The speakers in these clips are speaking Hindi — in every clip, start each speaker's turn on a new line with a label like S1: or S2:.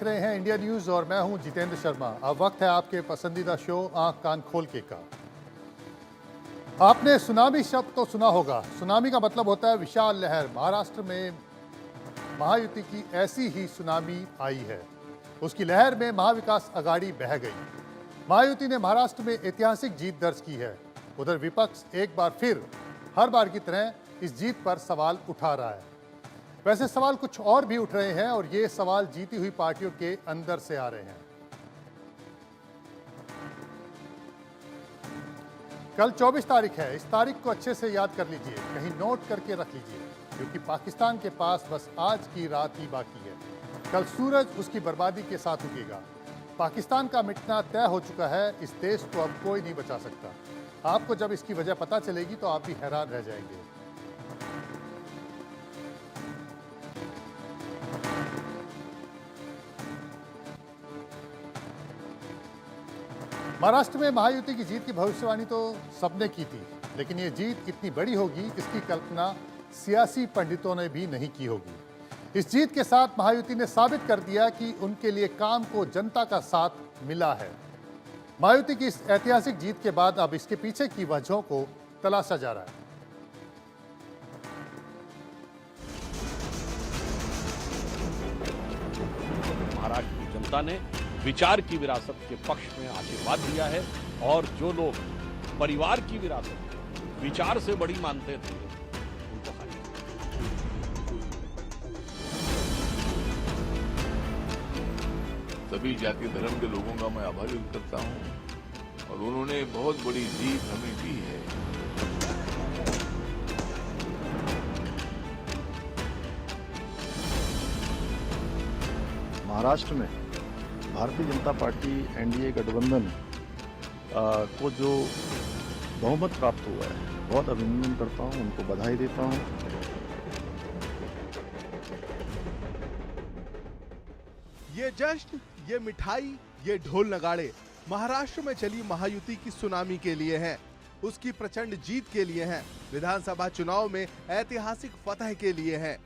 S1: देख रहे हैं इंडिया न्यूज और मैं हूं जितेंद्र शर्मा। अब वक्त है आपके पसंदीदा शो आंख कान खोल के का। आपने सुनामी शब्द तो सुना होगा। सुनामी का मतलब होता है विशाल लहर। महाराष्ट्र में महायुति की ऐसी ही सुनामी आई है। उसकी लहर में महाविकास अघाड़ी बह गई। महायुति ने महाराष्ट्र में ऐतिहासिक जीत दर्ज की है। उधर विपक्ष एक बार फिर हर बार की तरह इस जीत पर सवाल उठा रहा है। वैसे सवाल कुछ और भी उठ रहे हैं और ये सवाल जीती हुई पार्टियों के अंदर से आ रहे हैं। कल 24 तारीख है। इस तारीख को अच्छे से याद कर लीजिए, कहीं नोट करके रख लीजिए, क्योंकि पाकिस्तान के पास बस आज की रात ही बाकी है। कल सूरज उसकी बर्बादी के साथ उगेगा। पाकिस्तान का मिटना तय हो चुका है। इस देश को अब कोई नहीं बचा सकता। आपको जब इसकी वजह पता चलेगी तो आप भी हैरान रह जाएंगे। महाराष्ट्र में महायुति की जीत की भविष्यवाणी तो सबने की थी, लेकिन ये जीत कितनी बड़ी होगी इसकी कल्पना सियासी पंडितों ने भी नहीं की होगी। इस जीत के साथ महायुति ने साबित कर दिया कि उनके लिए काम को जनता का साथ मिला है। महायुति की इस ऐतिहासिक जीत के बाद अब इसके पीछे की वजहों को तलाशा जा रहा है।
S2: महाराष्ट्र की जनता ने विचार की विरासत के पक्ष में आशीर्वाद दिया है और जो लोग परिवार की विरासत विचार से बड़ी मानते थे उनको खाली।
S3: सभी जाति धर्म के लोगों का मैं आभार व्यक्त करता हूं और उन्होंने बहुत बड़ी जीत हमें दी है।
S4: महाराष्ट्र में भारतीय जनता पार्टी एनडीए गठबंधन को जो बहुमत प्राप्त हुआ है, बहुत अभिनंदन करता हूं, उनको बधाई देता हूं।
S5: ये जश्न, ये मिठाई, ये ढोल नगाड़े महाराष्ट्र में चली महायुति की सुनामी के लिए हैं, उसकी प्रचंड जीत के लिए हैं, विधानसभा चुनाव में ऐतिहासिक फतह के लिए हैं।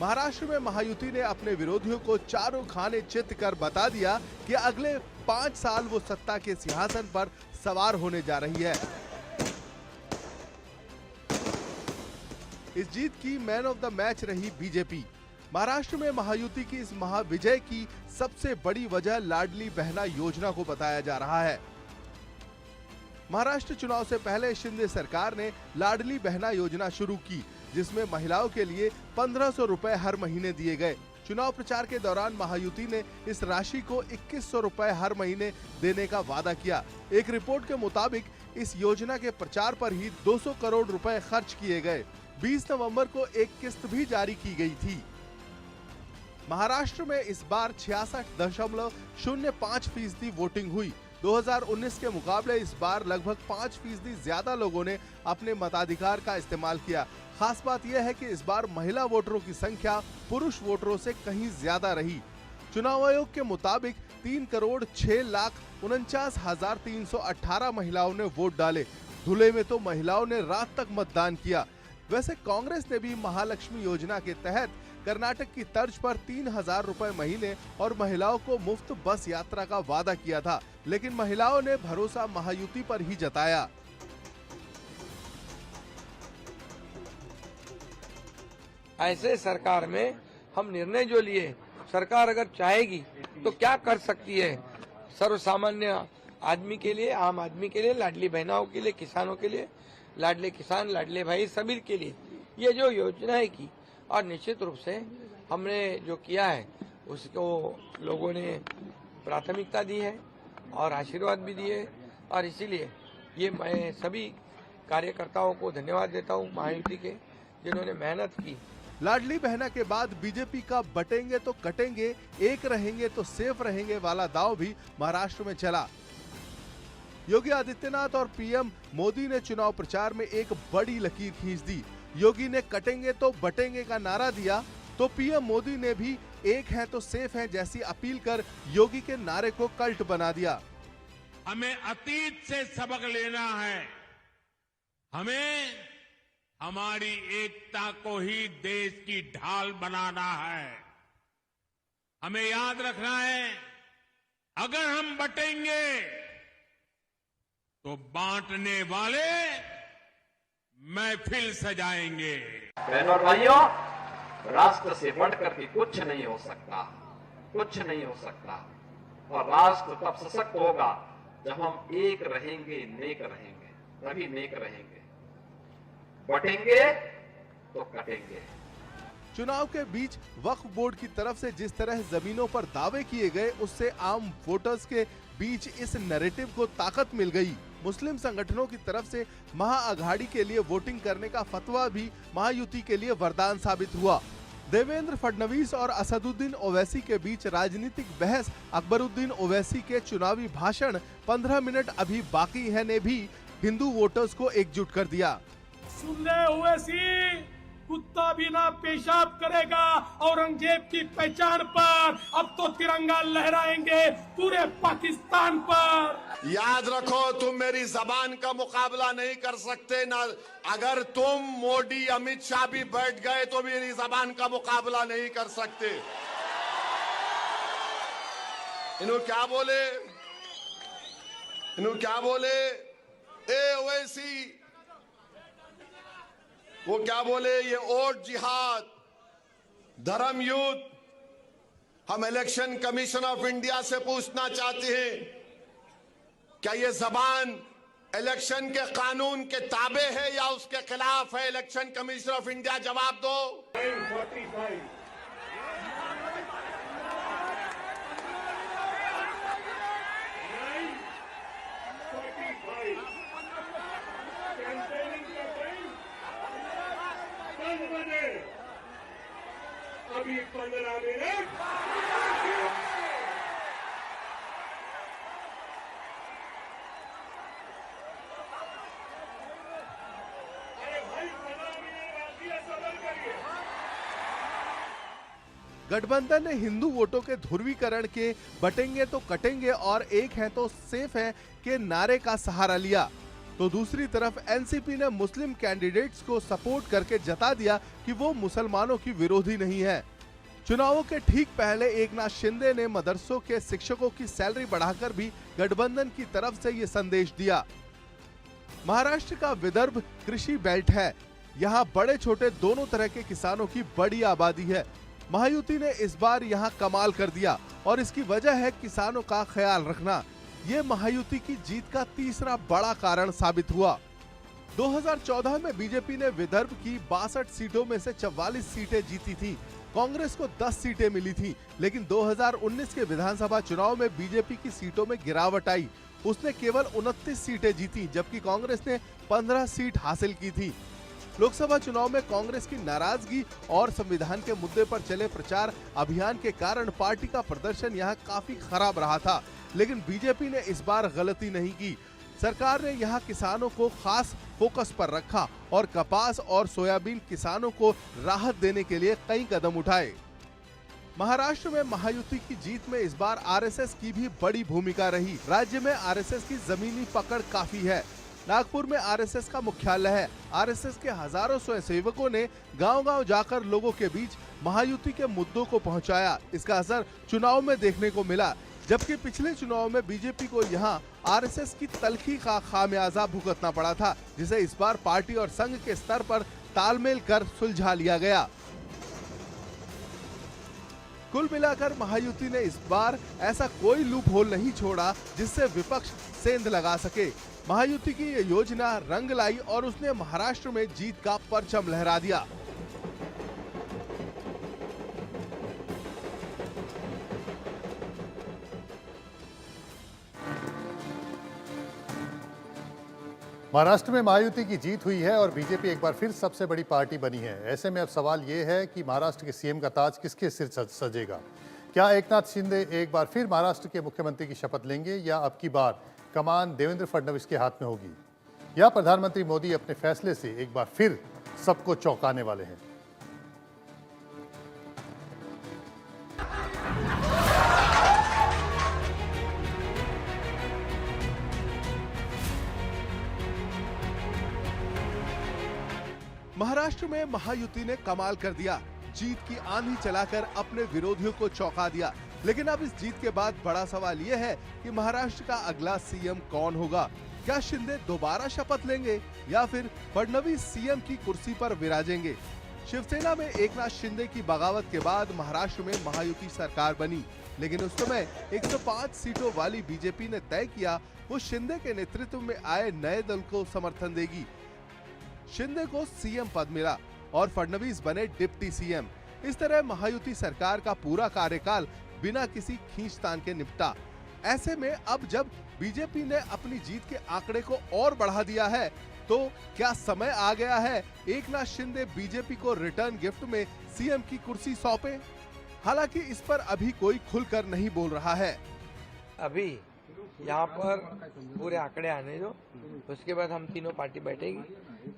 S5: महाराष्ट्र में महायुति ने अपने विरोधियों को चारों खाने चित कर बता दिया कि अगले 5 साल वो सत्ता के सिंहासन पर सवार होने जा रही है। इस जीत की मैन ऑफ द मैच रही बीजेपी। महाराष्ट्र में महायुति की इस महाविजय की सबसे बड़ी वजह लाडली बहना योजना को बताया जा रहा है। महाराष्ट्र चुनाव से पहले शिंदे सरकार ने लाडली बहना योजना शुरू की, जिसमें महिलाओं के लिए 1500 रुपए हर महीने दिए गए। चुनाव प्रचार के दौरान महायुति ने इस राशि को 2100 रुपए हर महीने देने का वादा किया। एक रिपोर्ट के मुताबिक इस योजना के प्रचार पर ही 200 करोड़ रुपए खर्च किए गए। 20 नवंबर को एक किस्त भी जारी की गई थी। महाराष्ट्र में इस बार 66.05% वोटिंग हुई। 2019 के मुकाबले इस बार लगभग 5% ज्यादा लोगों ने अपने मताधिकार का इस्तेमाल किया। खास बात यह है कि इस बार महिला वोटरों की संख्या पुरुष वोटरों से कहीं ज्यादा रही। चुनाव आयोग के मुताबिक 3,06,49,318 महिलाओं ने वोट डाले। धुले में तो महिलाओं ने रात तक मतदान किया। वैसे कांग्रेस ने भी महालक्ष्मी योजना के तहत कर्नाटक की तर्ज पर 3000 रुपए महीने और महिलाओं को मुफ्त बस यात्रा का वादा किया था, लेकिन महिलाओं ने भरोसा महायुति पर ही जताया।
S6: ऐसे सरकार में हम निर्णय जो लिए, सरकार अगर चाहेगी तो क्या कर सकती है सर्वसामान्य आदमी के लिए, आम आदमी के लिए, लाडली बहनाओं के लिए, किसानों के लिए, लाडले किसान, लाडले भाई सभी के लिए ये जो योजनाएं की, और निश्चित रूप से हमने जो किया है उसको लोगों ने प्राथमिकता दी है और आशीर्वाद भी दिए, और इसीलिए ये मैं सभी कार्यकर्ताओं को धन्यवाद देता हूँ महायुति के, जिन्होंने मेहनत की।
S5: लाडली बहना के बाद बीजेपी का बटेंगे तो कटेंगे, एक रहेंगे तो सेफ रहेंगे वाला दांव भी महाराष्ट्र में चला। योगी आदित्यनाथ और पीएम मोदी ने चुनाव प्रचार में एक बड़ी लकीर खींच दी। योगी ने कटेंगे तो बटेंगे का नारा दिया, तो पीएम मोदी ने भी एक है तो सेफ है जैसी अपील कर योगी के नारे को कल्ट बना दिया।
S7: हमें अतीत से सबक लेना है। हमें हमारी एकता को ही देश की ढाल बनाना है। हमें याद रखना है, अगर हम बटेंगे तो बांटने वाले महफिल सजाएंगे।
S8: बहनों और भाइयों, राष्ट्र से बढ़कर के कुछ नहीं हो सकता, कुछ नहीं हो सकता। और राष्ट्र तब सशक्त होगा जब हम एक रहेंगे, नेक रहेंगे, तभी नेक रहेंगे। बटेंगे तो कटेंगे।
S5: चुनाव के बीच वक्फ बोर्ड की तरफ से जिस तरह जमीनों पर दावे किए गए, उससे आम वोटर्स के बीच इस नैरेटिव को ताकत मिल गई। मुस्लिम संगठनों की तरफ से महाअघाड़ी के लिए वोटिंग करने का फतवा भी महायुति के लिए वरदान साबित हुआ। देवेंद्र फडणवीस और असदुद्दीन ओवैसी के बीच राजनीतिक बहस, अकबरुद्दीन ओवैसी के चुनावी भाषण 15 मिनट अभी बाकी है ने भी हिंदू वोटर्स को एकजुट कर दिया।
S9: सुन ले ओवैसी, कुत्ता भी ना पेशाब करेगा औरंगजेब की पहचान पर, अब तो तिरंगा लहराएंगे पूरे पाकिस्तान पर।
S10: याद रखो, तुम मेरी जबान का मुकाबला नहीं कर सकते ना। अगर तुम मोदी अमित शाह भी बैठ गए तो मेरी जबान का मुकाबला नहीं कर सकते। इन्होंने क्या बोले, ए ओवैसी, वो क्या बोले, ये वोट जिहाद, धर्म युद्ध। हम इलेक्शन कमीशन ऑफ इंडिया से पूछना चाहते हैं, क्या ये जबान इलेक्शन के कानून के ताबे है या उसके खिलाफ है? इलेक्शन कमीशन ऑफ इंडिया जवाब दो।
S9: अभी 15 मिनट।
S5: गठबंधन ने हिंदू वोटों के ध्रुवीकरण के बटेंगे तो कटेंगे और एक है तो सेफ है के नारे का सहारा लिया, तो दूसरी तरफ एनसीपी ने मुस्लिम कैंडिडेट्स को सपोर्ट करके जता दिया कि वो मुसलमानों की विरोधी नहीं है। चुनावों के ठीक पहले एकनाथ शिंदे ने मदरसों के शिक्षकों की सैलरी बढ़ाकर भी गठबंधन की तरफ से ये संदेश दिया। महाराष्ट्र का विदर्भ कृषि बेल्ट है, यहाँ बड़े छोटे दोनों तरह के किसानों की बड़ी आबादी है। महायुति ने इस बार यहाँ कमाल कर दिया और इसकी वजह है किसानों का ख्याल रखना। ये महायुति की जीत का तीसरा बड़ा कारण साबित हुआ। 2014 में बीजेपी ने विदर्भ की 62 सीटों में से 44 सीटें जीती थी, कांग्रेस को 10 सीटें मिली थी, लेकिन 2019 के विधानसभा चुनाव में बीजेपी की सीटों में गिरावट आई। उसने केवल 29 सीटें जीती, जबकि कांग्रेस ने 15 सीट हासिल की थी। लोकसभा चुनाव में कांग्रेस की नाराजगी और संविधान के मुद्दे पर चले प्रचार अभियान के कारण पार्टी का प्रदर्शन यहाँ काफी खराब रहा था, लेकिन बीजेपी ने इस बार गलती नहीं की। सरकार ने यहाँ किसानों को खास फोकस पर रखा और कपास और सोयाबीन किसानों को राहत देने के लिए कई कदम उठाए। महाराष्ट्र में महायुति की जीत में इस बार आरएसएस की भी बड़ी भूमिका रही। राज्य में आरएसएस की जमीनी पकड़ काफी है। नागपुर में आरएसएस का मुख्यालय है। आरएसएस के हजारों स्वयंसेवकों ने गांव-गांव जाकर लोगों के बीच महायुति के मुद्दों को पहुंचाया। इसका असर चुनाव में देखने को मिला, जबकि पिछले चुनाव में बीजेपी को यहां आरएसएस की तलखी का खामियाजा भुगतना पड़ा था, जिसे इस बार पार्टी और संघ के स्तर पर तालमेल कर सुलझा लिया गया। कुल मिलाकर महायुति ने इस बार ऐसा कोई लूप होल नहीं छोड़ा जिससे विपक्ष सेंध लगा सके। महायुति की ये योजना रंग लाई और उसने महाराष्ट्र में जीत का परचम लहरा दिया।
S1: महाराष्ट्र में महायुति की जीत हुई है और बीजेपी एक बार फिर सबसे बड़ी पार्टी बनी है। ऐसे में अब सवाल ये है कि महाराष्ट्र के सीएम का ताज किसके सिर सजेगा? क्या एकनाथ शिंदे एक बार फिर महाराष्ट्र के मुख्यमंत्री की शपथ लेंगे या अब की बार कमान देवेंद्र फडणवीस के हाथ में होगी? या प्रधानमंत्री मोदी अपने फैसले से एक बार फिर सबको चौंकाने वाले हैं?
S5: महाराष्ट्र में महायुति ने कमाल कर दिया। जीत की आंधी चलाकर अपने विरोधियों को चौंका दिया। लेकिन अब इस जीत के बाद बड़ा सवाल ये है कि महाराष्ट्र का अगला सीएम कौन होगा। क्या शिंदे दोबारा शपथ लेंगे या फिर फडणवीस सीएम की कुर्सी पर विराजेंगे। शिवसेना में एकनाथ शिंदे की बगावत के बाद महाराष्ट्र में महायुति सरकार बनी, लेकिन उस समय 105 सीटों वाली बीजेपी ने तय किया वो शिंदे के नेतृत्व में आए नए दल को समर्थन देगी। शिंदे को सीएम पद मिला और फडणवीस बने डिप्टी सीएम। इस तरह महायुति सरकार का पूरा कार्यकाल बिना किसी खींचतान के निपटा। ऐसे में अब जब बीजेपी ने अपनी जीत के आंकड़े को और बढ़ा दिया है, तो क्या समय आ गया है एकनाथ शिंदे बीजेपी को रिटर्न गिफ्ट में सीएम की कुर्सी सौंपे। हालांकि इस पर अभी कोई खुलकर नहीं बोल रहा है।
S6: अभी यहाँ पर पूरे आंकड़े आने दो, उसके बाद हम तीनों पार्टी बैठेगी,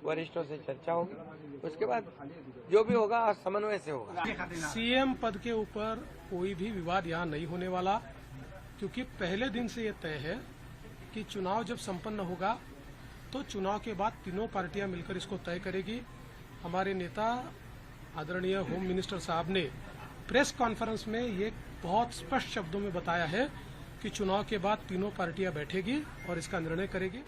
S6: वरिष्ठों से चर्चा होगी, उसके बाद जो भी होगा समन्वय से होगा।
S9: सीएम पद के ऊपर कोई भी विवाद यहाँ नहीं होने वाला, क्योंकि पहले दिन से ये तय है कि चुनाव जब संपन्न होगा तो चुनाव के बाद तीनों पार्टियां मिलकर इसको तय करेगी। हमारे नेता आदरणीय होम मिनिस्टर साहब ने प्रेस कॉन्फ्रेंस में ये बहुत स्पष्ट शब्दों में बताया है कि चुनाव के बाद तीनों पार्टियां बैठेगी और इसका निर्णय करेगी।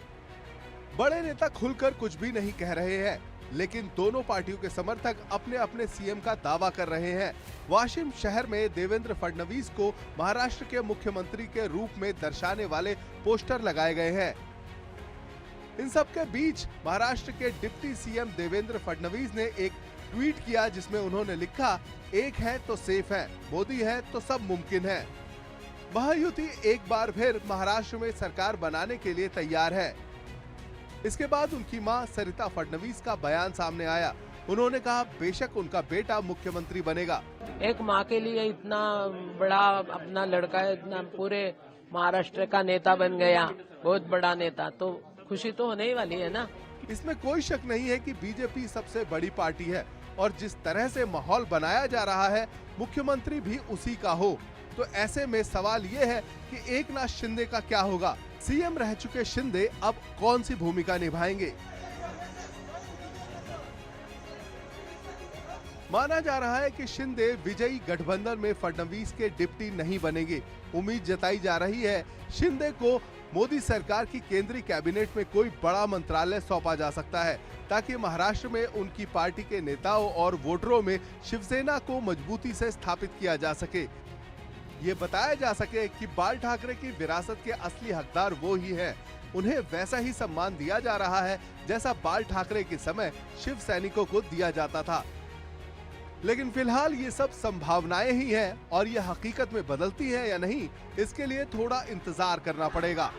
S5: बड़े नेता खुलकर कुछ भी नहीं कह रहे हैं, लेकिन दोनों पार्टियों के समर्थक अपने अपने सीएम का दावा कर रहे हैं। वाशिम शहर में देवेंद्र फडणवीस को महाराष्ट्र के मुख्यमंत्री के रूप में दर्शाने वाले पोस्टर लगाए गए हैं। इन सब के बीच महाराष्ट्र के डिप्टी सीएम देवेंद्र फडणवीस ने एक ट्वीट किया, जिसमें उन्होंने लिखा, एक है तो सेफ है, मोदी है तो सब मुमकिन है। महायुति एक बार फिर महाराष्ट्र में सरकार बनाने के लिए तैयार है। इसके बाद उनकी मां सरिता फडणवीस का बयान सामने आया। उन्होंने कहा, बेशक उनका बेटा मुख्यमंत्री बनेगा।
S11: एक माँ के लिए इतना बड़ा अपना लड़का है, इतना पूरे महाराष्ट्र का नेता बन गया, बहुत बड़ा नेता, तो खुशी तो होने ही वाली है ना।
S5: इसमें कोई शक नहीं है कि बीजेपी सबसे बड़ी पार्टी है और जिस तरह से माहौल बनाया जा रहा है, मुख्यमंत्री भी उसी का हो। तो ऐसे में सवाल ये है कि एकनाथ शिंदे का क्या होगा। सीएम रह चुके शिंदे अब कौन सी भूमिका निभाएंगे। माना जा रहा है कि शिंदे विजयी गठबंधन में फडणवीस के डिप्टी नहीं बनेंगे। उम्मीद जताई जा रही है शिंदे को मोदी सरकार की केंद्रीय कैबिनेट में कोई बड़ा मंत्रालय सौंपा जा सकता है, ताकि महाराष्ट्र में उनकी पार्टी के नेताओं और वोटरों में शिवसेना को मजबूती से स्थापित किया जा सके। ये बताया जा सके कि बाल ठाकरे की विरासत के असली हकदार वो ही हैं। उन्हें वैसा ही सम्मान दिया जा रहा है जैसा बाल ठाकरे के समय शिव सैनिकों को दिया जाता था। लेकिन फिलहाल ये सब संभावनाएं ही हैं और ये हकीकत में बदलती है या नहीं, इसके लिए थोड़ा इंतजार करना पड़ेगा।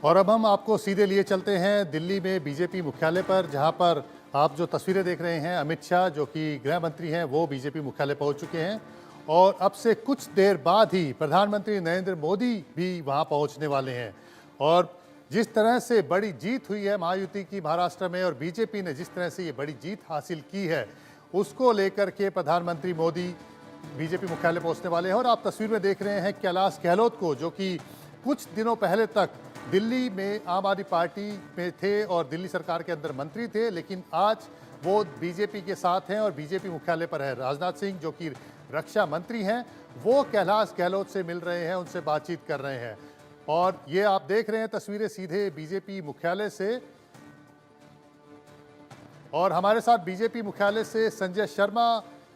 S1: और अब हम आपको सीधे लिए चलते हैं दिल्ली में बीजेपी मुख्यालय पर, जहां पर आप जो तस्वीरें देख रहे हैं, अमित शाह जो कि गृह मंत्री हैं वो बीजेपी मुख्यालय पहुंच चुके हैं और अब से कुछ देर बाद ही प्रधानमंत्री नरेंद्र मोदी भी वहां पहुंचने वाले हैं। और जिस तरह से बड़ी जीत हुई है महायुति की महाराष्ट्र में और बीजेपी ने जिस तरह से ये बड़ी जीत हासिल की है, उसको लेकर के प्रधानमंत्री मोदी बीजेपी मुख्यालय पहुंचने वाले हैं। और आप तस्वीर में देख रहे हैं कैलाश गहलोत को, जो कि कुछ दिनों पहले तक दिल्ली में आम आदमी पार्टी में थे और दिल्ली सरकार के अंदर मंत्री थे, लेकिन आज वो बीजेपी के साथ हैं और बीजेपी मुख्यालय पर है। राजनाथ सिंह जो कि रक्षा मंत्री हैं, वो कैलाश गहलोत से मिल रहे हैं, उनसे बातचीत कर रहे हैं। और ये आप देख रहे हैं तस्वीरें सीधे बीजेपी मुख्यालय से। और हमारे साथ बीजेपी मुख्यालय से संजय शर्मा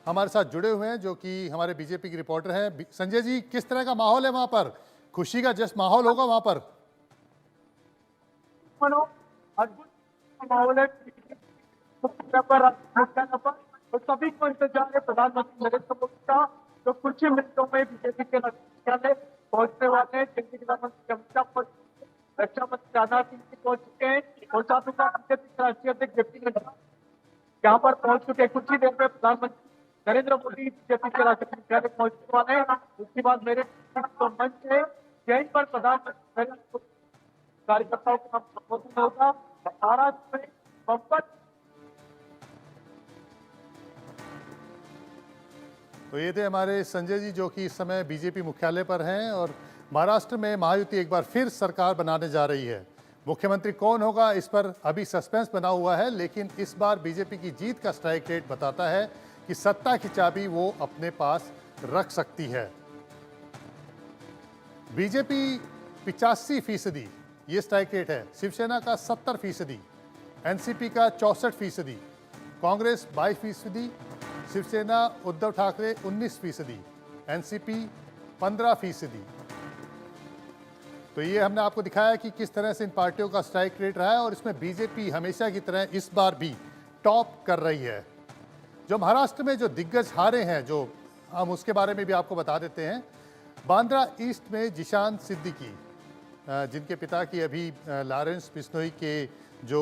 S1: हमारे साथ जुड़े हुए हैं, जो कि हमारे बीजेपी के रिपोर्टर हैं। संजय जी, किस तरह का माहौल है वहां पर? खुशी का जश्न माहौल होगा वहां पर?
S12: अद्भुत माहौल है और सभी को इंतजार है प्रधानमंत्री नरेंद्र मोदी का, जो कुछ ही मिनटों में बीजेपी के मुख्यालय पहुंचने वाले हैं। केंद्रीय गृह मंत्री अमित शाह पहुंच चुके हैं, रक्षा मंत्री राजनाथ सिंह भी पहुंच चुके हैं और साथ ही साथ बीजेपी के राष्ट्रीय अध्यक्ष जेपी नड्डा यहाँ पर पहुंच चुके हैं। कुछ ही देर में प्रधानमंत्री नरेंद्र मोदी बीजेपी के राष्ट्रीय मुख्यालय पहुंचने वाले हैं। उसके बाद मेरे मंच है, यहीं पर प्रधानमंत्री नरेंद्र मोदी कार्यकर्ताओं का संबोधन होगा। महाराष्ट्र में बम्पर
S1: तो ये थे हमारे संजय जी, जो कि इस समय बीजेपी मुख्यालय पर हैं और महाराष्ट्र में महायुति एक बार फिर सरकार बनाने जा रही है। मुख्यमंत्री कौन होगा इस पर अभी सस्पेंस बना हुआ है, लेकिन इस बार बीजेपी की जीत का स्ट्राइक रेट बताता है कि सत्ता की चाबी वो अपने पास रख सकती है। बीजेपी 85% ये स्ट्राइक रेट है, शिवसेना का 70%, एनसीपी का 64%, कांग्रेस 22%, शिवसेना उद्धव ठाकरे 19%, एनसीपी 15%। तो ये हमने आपको दिखाया कि किस तरह से इन पार्टियों का स्ट्राइक रेट रहा है और इसमें बीजेपी हमेशा की तरह इस बार भी टॉप कर रही है। जो महाराष्ट्र में जो दिग्गज हारे हैं, जो हम उसके बारे में भी आपको बता देते हैं। बांद्रा ईस्ट में जिशान सिद्दीकी, जिनके पिता की अभी लॉरेंस बिश्नोई के जो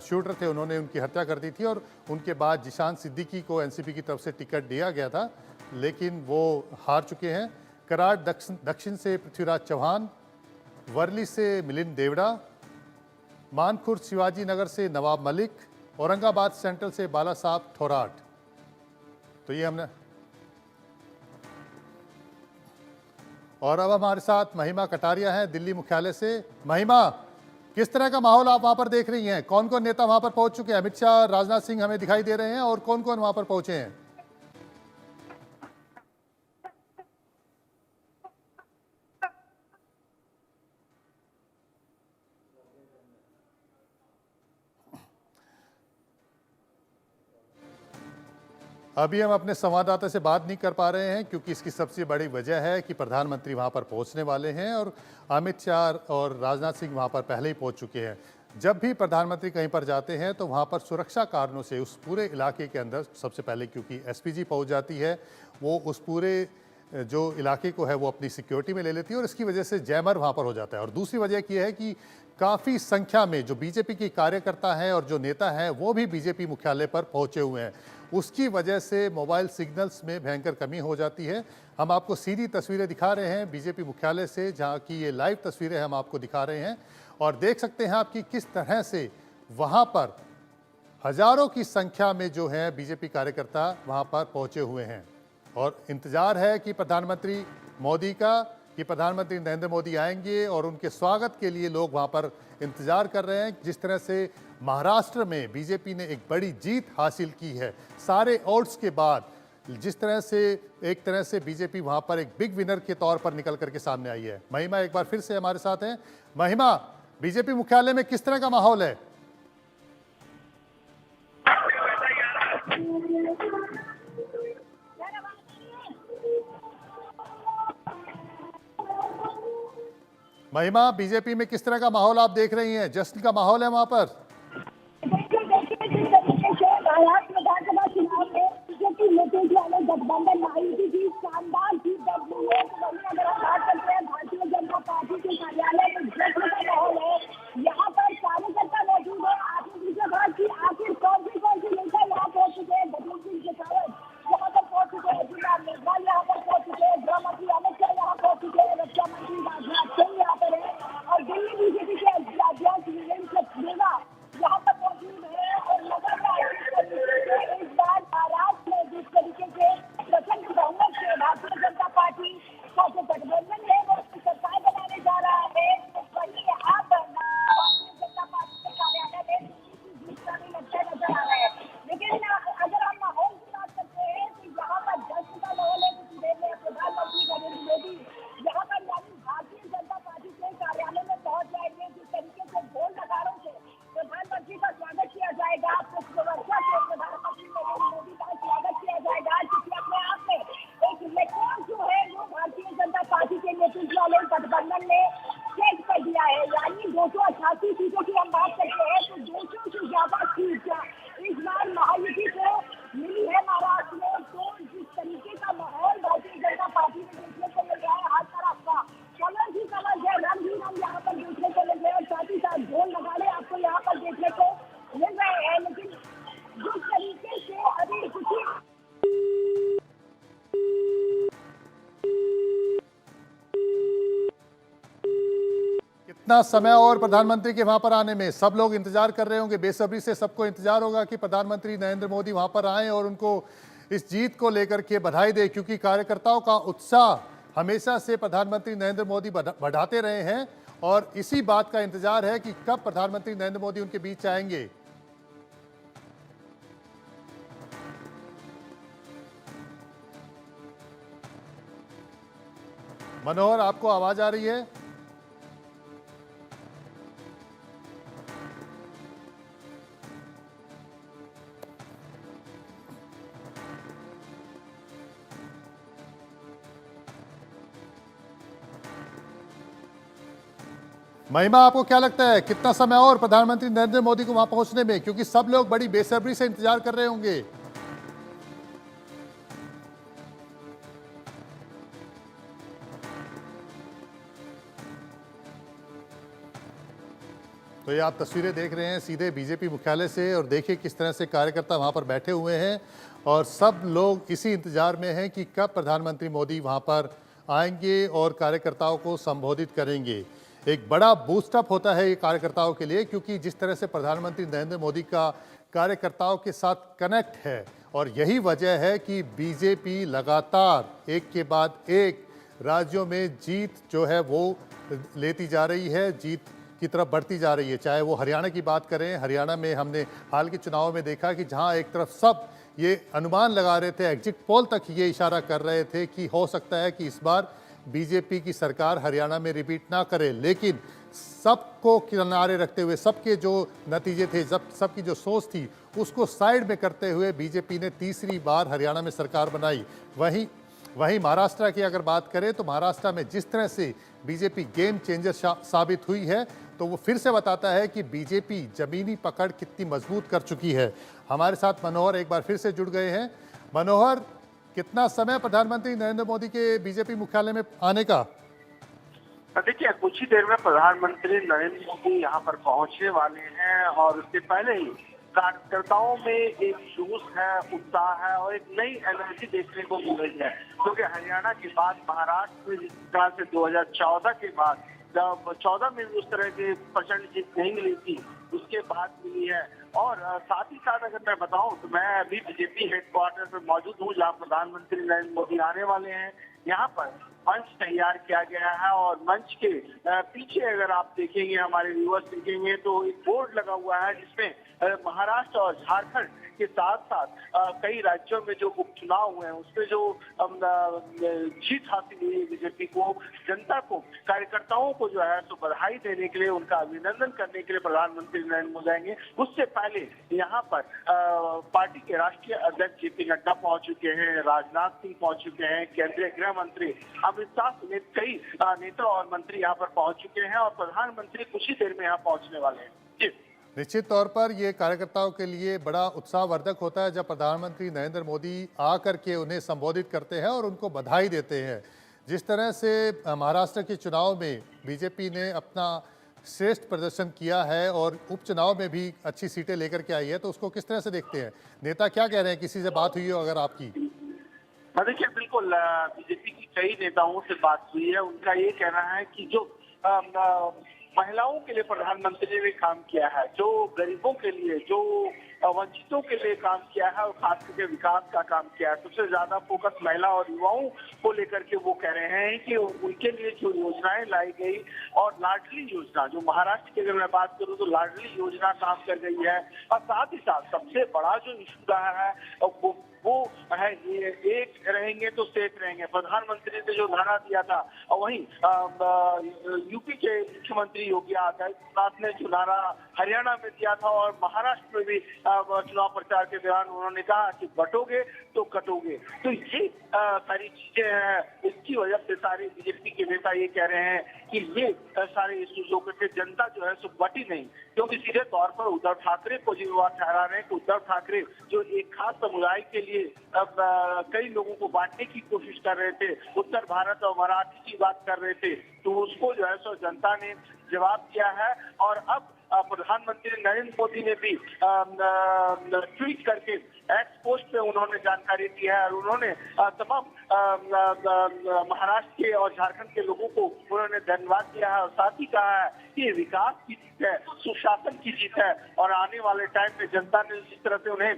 S1: शूटर थे उन्होंने उनकी हत्या कर दी थी और उनके बाद जिशान सिद्दीकी को एनसीपी की तरफ से टिकट दिया गया था, लेकिन वो हार चुके हैं। कराड़ दक्षिण से पृथ्वीराज चौहान, वर्ली से मिलिंद देवड़ा, मानखुर्द शिवाजी नगर से नवाब मलिक, औरंगाबाद सेंट्रल से बाला साहब थोराट। तो ये हमने, और अब हमारे साथ महिमा कटारिया हैं दिल्ली मुख्यालय से। महिमा, किस तरह का माहौल आप वहां पर देख रही हैं? कौन कौन नेता वहां पर पहुंच चुके हैं? अमित शाह, राजनाथ सिंह हमें दिखाई दे रहे हैं, और कौन कौन वहां पर पहुंचे हैं? अभी हम अपने संवाददाता से बात नहीं कर पा रहे हैं क्योंकि इसकी सबसे बड़ी वजह है कि प्रधानमंत्री वहां पर पहुंचने वाले हैं और अमित शाह और राजनाथ सिंह वहां पर पहले ही पहुंच चुके हैं। जब भी प्रधानमंत्री कहीं पर जाते हैं तो वहां पर सुरक्षा कारणों से उस पूरे इलाके के अंदर सबसे पहले, क्योंकि एसपीजी पहुंच जाती है, वो उस पूरे जो इलाके को है वो अपनी सिक्योरिटी में ले लेती है और इसकी वजह से जैमर वहाँ पर हो जाता है। और दूसरी वजह यह है कि काफ़ी संख्या में जो बीजेपी के कार्यकर्ता हैं और जो नेता हैं वो भी बीजेपी मुख्यालय पर पहुँचे हुए हैं। उसकी वजह से मोबाइल सिग्नल्स में भयंकर कमी हो जाती है। हम आपको सीधी तस्वीरें दिखा रहे हैं बीजेपी मुख्यालय से, जहाँ की ये लाइव तस्वीरें हम आपको दिखा रहे हैं और देख सकते हैं आप कि किस तरह से वहाँ पर हजारों की संख्या में जो है बीजेपी कार्यकर्ता वहाँ पर पहुँचे हुए हैं और इंतजार है कि प्रधानमंत्री मोदी का, कि प्रधानमंत्री नरेंद्र मोदी आएंगे और उनके स्वागत के लिए लोग वहां पर इंतजार कर रहे हैं। जिस तरह से महाराष्ट्र में बीजेपी ने एक बड़ी जीत हासिल की है सारे ओट्स के बाद, जिस तरह से एक तरह से बीजेपी वहां पर एक बिग विनर के तौर पर निकल करके सामने आई है। महिमा एक बार फिर से हमारे साथ हैं। महिमा, बीजेपी मुख्यालय में किस तरह का माहौल है? महिमा, बीजेपी में किस तरह का माहौल आप देख रही हैं? जश्न का माहौल है वहां पर?
S13: महाराष्ट्र विधानसभा चुनाव में बीजेपी नेतृत्व वाले गठबंधन महायुति की शानदार जीत दर्ज हुई है। तो वहीं अगर हम बात करते हैं भारतीय जनता पार्टी के कार्यालय में जश्न का माहौल है। यहाँ पर कार्यकर्ता मौजूद है। आपने मुझे कहा कि आखिर कौन सी नेता यहाँ पहुंच चुके हैं? बघेल सिंह शेखावत यहाँ पर पहुंच चुके हैं, जिला मेघवाल यहाँ पर पहुंच चुके हैं, गृह मंत्री अमित शाह यहाँ पहुंच चुके हैं, रक्षा मंत्री राजनाथ सिंह यहाँ पर है और दिल्ली बीजेपी के अध्यक्ष वीरेंद्र देवा यहाँ पर मौजूद है। और लगातार इस बार महाराष्ट्र में जिस तरीके से प्रचंड बहुमत से भारतीय जनता पार्टी का जो गठबंधन है वो सरकार बनाने जा रहा है, तो वही यहाँ पर भारतीय जनता पार्टी के कार्यालय में जीत का भी लक्ष्य नजर आ रहा है। लेकिन अगर हम माहौल की बात करते हैं तो यहाँ पर जश्न का माहौल है। कुछ देर में प्रधानमंत्री नरेंद्र मोदी यहाँ पर यानी भारतीय जनता पार्टी के कार्यालय में पहुंच जाएंगे। जिस तरीके से ढोल नगाड़ों से प्रधानमंत्री का स्वागत किया जाएगा, पुष्प वर्षा से प्रधानमंत्री नरेंद्र मोदी का स्वागत किया जाएगा, क्योंकि अपने आप में एक रिकॉर्ड जो है वो भारतीय जनता पार्टी के नेतृत्व वाले गठबंधन ने सेट कर दिया है। यानी 288 सीटों की हम बात करते हैं तो 200 से ज्यादा सीट इस बार महायुति को मिली है महाराष्ट्र में। तो जिस तरीके का माहौल भारतीय जनता पार्टी में देखने को मिल रहा है, हर तरफ का कलर ही कलर है, रंग ही रंग यहाँ पर देखने को मिल रहे हैं, साथ ही साथ ढोल नगाड़े आपको यहाँ पर देखने को मिल रहे हैं। लेकिन जिस तरीके से अभी कुछ
S1: कितना समय और प्रधानमंत्री के वहां पर आने में? सब लोग इंतजार कर रहे होंगे, बेसब्री से सबको इंतजार होगा कि प्रधानमंत्री नरेंद्र मोदी वहां पर आए और उनको इस जीत को लेकर के बधाई दें, क्योंकि कार्यकर्ताओं का उत्साह हमेशा से प्रधानमंत्री नरेंद्र मोदी बढ़ाते रहे हैं और इसी बात का इंतजार है कि कब प्रधानमंत्री नरेंद्र मोदी उनके बीच आएंगे। मनोहर, आपको आवाज आ रही है? महिमा, आपको क्या लगता है कितना समय और प्रधानमंत्री नरेंद्र मोदी को वहां पहुंचने में, क्योंकि सब लोग बड़ी बेसब्री से इंतजार कर रहे होंगे। तो ये आप तस्वीरें देख रहे हैं सीधे बीजेपी मुख्यालय से, और देखिए किस तरह से कार्यकर्ता वहां पर बैठे हुए हैं और सब लोग इसी इंतजार में हैं कि कब प्रधानमंत्री मोदी वहां पर आएंगे और कार्यकर्ताओं को संबोधित करेंगे। एक बड़ा बूस्टअप होता है ये कार्यकर्ताओं के लिए, क्योंकि जिस तरह से प्रधानमंत्री नरेंद्र मोदी का कार्यकर्ताओं के साथ कनेक्ट है, और यही वजह है कि बीजेपी लगातार एक के बाद एक राज्यों में जीत जो है वो लेती जा रही है, जीत की तरफ बढ़ती जा रही है। चाहे वो हरियाणा की बात करें, हरियाणा में हमने हाल के चुनाव में देखा कि जहां एक तरफ सब ये अनुमान लगा रहे थे, एग्जिट पोल तक ये इशारा कर रहे थे कि हो सकता है कि इस बार बीजेपी की सरकार हरियाणा में रिपीट ना करे, लेकिन सबको किनारे रखते हुए, सबके जो नतीजे थे, सबकी जो सोच थी, उसको साइड में करते हुए बीजेपी ने तीसरी बार हरियाणा में सरकार बनाई। वहीं महाराष्ट्र की अगर बात करें तो महाराष्ट्र में जिस तरह से बीजेपी गेम चेंजर साबित हुई है, तो वो फिर से बताता है कि बीजेपी जमीनी पकड़ कितनी मजबूत कर चुकी है। हमारे साथ मनोहर एक बार फिर से जुड़ गए हैं। मनोहर, कितना समय प्रधानमंत्री नरेंद्र मोदी के बीजेपी मुख्यालय में आने का?
S14: देखिए, कुछ ही देर में प्रधानमंत्री नरेंद्र मोदी यहाँ पर पहुंचने वाले हैं और उसके पहले ही कार्यकर्ताओं में एक जोश है, उत्साह है और एक नई एनर्जी देखने को मिल रही है, क्योंकि हरियाणा के बाद महाराष्ट्र में जिस तरह से 2014 के बाद जब 14 में उस तरह के प्रचंड जीत नहीं मिली थी, उसके बाद मिली है। और साथ ही साथ अगर मैं बताऊं तो मैं अभी बीजेपी हेडक्वार्टर पर मौजूद हूं, जहां प्रधानमंत्री नरेंद्र मोदी आने वाले हैं। यहाँ पर मंच तैयार किया गया है और मंच के पीछे अगर आप देखेंगे, हमारे व्यूअर्स देखेंगे, तो एक बोर्ड लगा हुआ है जिसमें महाराष्ट्र और झारखंड के साथ साथ कई राज्यों में जो उपचुनाव हुए हैं उसमें जो जीत हासिल हुई है बीजेपी को, जनता को, कार्यकर्ताओं को जो है तो बधाई देने के लिए, उनका अभिनंदन करने के लिए प्रधानमंत्री नरेंद्र मोदी आएंगे। उससे पहले यहाँ पर पार्टी के राष्ट्रीय अध्यक्ष जेपी नड्डा पहुंच चुके हैं, राजनाथ सिंह पहुंच चुके हैं, केंद्रीय गृह मंत्री अमित शाह समेत कई नेता और मंत्री यहाँ पर पहुंच चुके हैं और प्रधानमंत्री कुछ ही देर में यहाँ पहुंचने वाले हैं। जी,
S1: निश्चित तौर पर ये कार्यकर्ताओं के लिए बड़ा उत्साहवर्धक होता है जब प्रधानमंत्री नरेंद्र मोदी आकर के उन्हें संबोधित करते हैं और उनको बधाई देते हैं। जिस तरह से महाराष्ट्र के चुनाव में बीजेपी ने अपना श्रेष्ठ प्रदर्शन किया है और उपचुनाव में भी अच्छी सीटें लेकर के आई है, तो उसको किस तरह से देखते हैं? नेता क्या कह रहे हैं? किसी से बात हुई हो अगर आपकी?
S14: देखिए, बिल्कुल बीजेपी की कई नेताओं से बात हुई है। उनका ये कहना है कि जो महिलाओं के लिए प्रधानमंत्री ने काम किया है, जो गरीबों के लिए, जो वंचितों के लिए काम किया है और खास करके विकास का काम किया है, सबसे ज्यादा फोकस महिला और युवाओं को लेकर के वो कह रहे हैं कि उनके लिए जो योजनाएं लाई गई और लाडली योजना, जो महाराष्ट्र की अगर मैं बात करूं तो लाडली योजना काम कर गई है। और साथ ही साथ सबसे बड़ा जो इशू रहा है वो है ये एक रहेंगे तो सेफ रहेंगे। प्रधानमंत्री ने जो नारा दिया था, और वहीं यूपी के मुख्यमंत्री योगी आदित्यनाथ ने जो नारा हरियाणा में दिया था और महाराष्ट्र में भी चुनाव प्रचार के दौरान उन्होंने कहा कि बटोगे तो कटोगे। तो ये सारी चीजें हैं, इसकी वजह से सारे बीजेपी के नेता ये कह रहे हैं कि ये सारे इश्यूज होकर के जनता जो है सो बटी नहीं, क्योंकि सीधे तौर पर उद्धव ठाकरे को जिम्मेवार ठहरा रहे हैं कि उद्धव ठाकरे जो एक खास समुदाय के लिए अब कई लोगों को बांटने की कोशिश कर रहे थे, उत्तर भारत और मराठी की बात कर रहे थे, तो उसको जो है सो जनता ने जवाब दिया है। और अब प्रधानमंत्री नरेंद्र मोदी ने भी ट्वीट करके एक्स पोस्ट पे उन्होंने जानकारी दी है और उन्होंने तमाम महाराष्ट्र के और झारखंड के लोगों को उन्होंने धन्यवाद दिया है और साथ ही कहा है कि विकास की जीत है, सुशासन की जीत है और आने वाले टाइम में जनता ने जिस तरह से उन्हें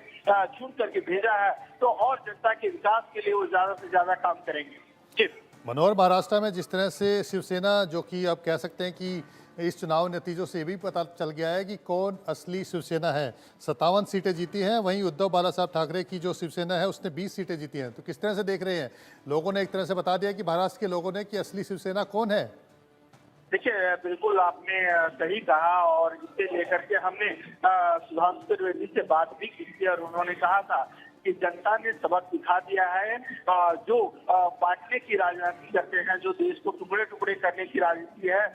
S14: चुन करके भेजा है तो और जनता के विकास के लिए वो ज्यादा से ज्यादा काम करेंगे। जी
S1: मनोहर, महाराष्ट्र में जिस तरह से शिवसेना, जो कि अब कह सकते हैं कि इस चुनाव नतीजों से ये भी पता चल गया है कि कौन असली शिवसेना है, 57 सीटें जीती हैं, वहीं उद्धव बाला साहब ठाकरे की जो शिवसेना है उसने 20 सीटें जीती हैं। तो किस तरह से देख रहे हैं? लोगों ने एक तरह से बता दिया कि महाराष्ट्र के लोगों ने कि असली शिवसेना कौन है।
S14: देखिए, बिल्कुल आपने सही कहा और इसे लेकर के हमने सुधांशु त्रिवेदी से बात भी की थी और उन्होंने कहा था कि जनता ने सबक दिखा दिया है। जो बांटने की राजनीति करते हैं, जो देश को टुकड़े टुकड़े करने की राजनीति है,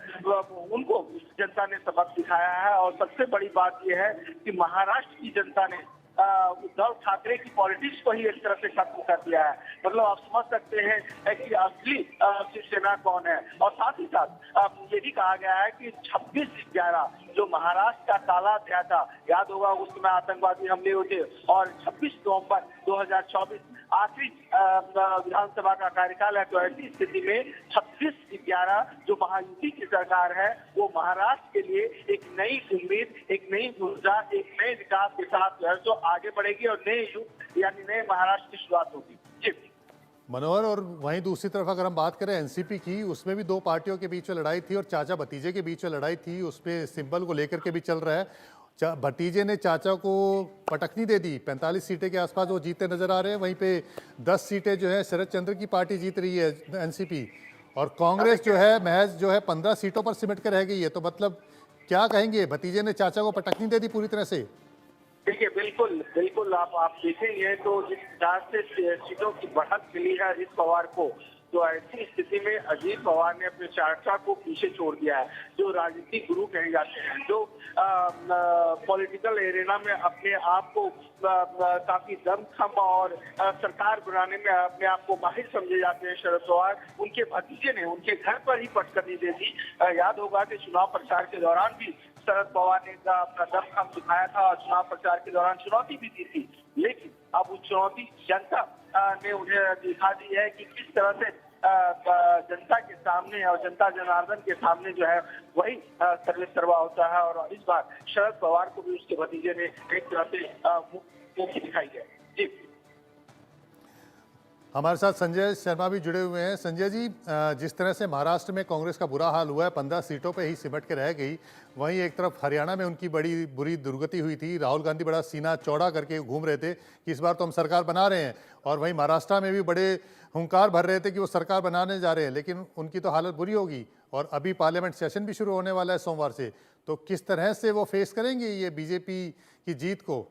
S14: उनको जनता ने सबक दिखाया है। और सबसे बड़ी बात यह है कि महाराष्ट्र की जनता ने उद्धव ठाकरे की पॉलिटिक्स को ही एक तरह से खत्म कर दिया है। मतलब आप समझ सकते हैं कि असली शिवसेना कौन है। और साथ ही साथ ये भी कहा गया है कि 26/11 जो महाराष्ट्र का काला अध्याय था, याद होगा उस समय आतंकवादी हमले हुए और 26 नवंबर 2024 आखिरी विधानसभा का कार्यकाल है। तो ऐसी स्थिति में 26/11 जो महायुति की सरकार है वो महाराष्ट्र के लिए एक नई उम्मीद, एक नई ऊर्जा, एक नए विकास के साथ जो है तो आगे बढ़ेगी और नए युग यानी नए महाराष्ट्र की शुरुआत होगी। जी
S1: मनोहर, और वहीं दूसरी तरफ अगर हम बात करें एनसीपी की, उसमें भी दो पार्टियों के बीच में लड़ाई थी और चाचा भतीजे के बीच में लड़ाई थी, उस पर सिंबल को लेकर के भी चल रहा है। भतीजे ने चाचा को पटकनी दे दी, 45 सीटें के आसपास वो जीते नजर आ रहे हैं। वहीं पे 10 सीटें जो है शरद चंद्र की पार्टी जीत रही है एनसीपी, और कांग्रेस जो है महज जो है 15 सीटों पर सिमट कर रह गई है। तो मतलब क्या कहेंगे, भतीजे ने चाचा को पटकनी दे दी पूरी तरह से?
S14: देखिए, बिल्कुल बिल्कुल आप देखेंगे तो जिस तरह से सीटों की बढ़त मिली है अजीत पवार को, तो ऐसी स्थिति में अजीत पवार ने अपने चाचा को पीछे छोड़ दिया है, जो राजनीतिक गुरु कहे जाते हैं, जो पॉलिटिकल एरेना में अपने आप को काफी दमखम और सरकार बनाने में अपने आप को माहिर समझे जाते हैं शरद पवार। उनके भतीजे ने उनके घर पर ही पटकनी दे दी। याद होगा कि चुनाव प्रचार के दौरान भी शरद पवार ने अपना दमखम दिखाया था और चुनाव प्रचार के दौरान चुनौती भी दी थी, लेकिन अब वो चुनौती जनता ने उन्हें दिखा दी है कि किस तरह से जनता के सामने और जनता जनार्दन के सामने जो है वही सर्वे सर्वा होता है। और इस बार शरद पवार को भी उसके भतीजे ने एक तरह से मुक्ति दिखाई है। जी
S1: हमारे साथ संजय शर्मा भी जुड़े हुए हैं। संजय जी, जिस तरह से महाराष्ट्र में कांग्रेस का बुरा हाल हुआ है, 15 सीटों पे ही सिमट के रह गई, वहीं एक तरफ हरियाणा में उनकी बड़ी बुरी दुर्गति हुई थी। राहुल गांधी बड़ा सीना चौड़ा करके घूम रहे थे कि इस बार तो हम सरकार बना रहे हैं, और वहीं महाराष्ट्र में भी बड़े हुंकार भर रहे थे कि वो सरकार बनाने जा रहे हैं, लेकिन उनकी तो हालत बुरी होगी। और अभी पार्लियामेंट सेशन भी शुरू होने वाला है सोमवार से, तो किस तरह से वो फेस करेंगे ये बीजेपी की जीत को?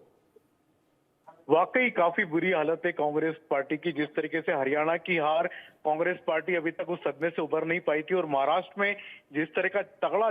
S15: वाकई काफी बुरी हालत है कांग्रेस पार्टी की। जिस तरीके से हरियाणा की हार, कांग्रेस पार्टी अभी तक उस सदमे से उबर नहीं पाई थी, और महाराष्ट्र में जिस तरह का तगड़ा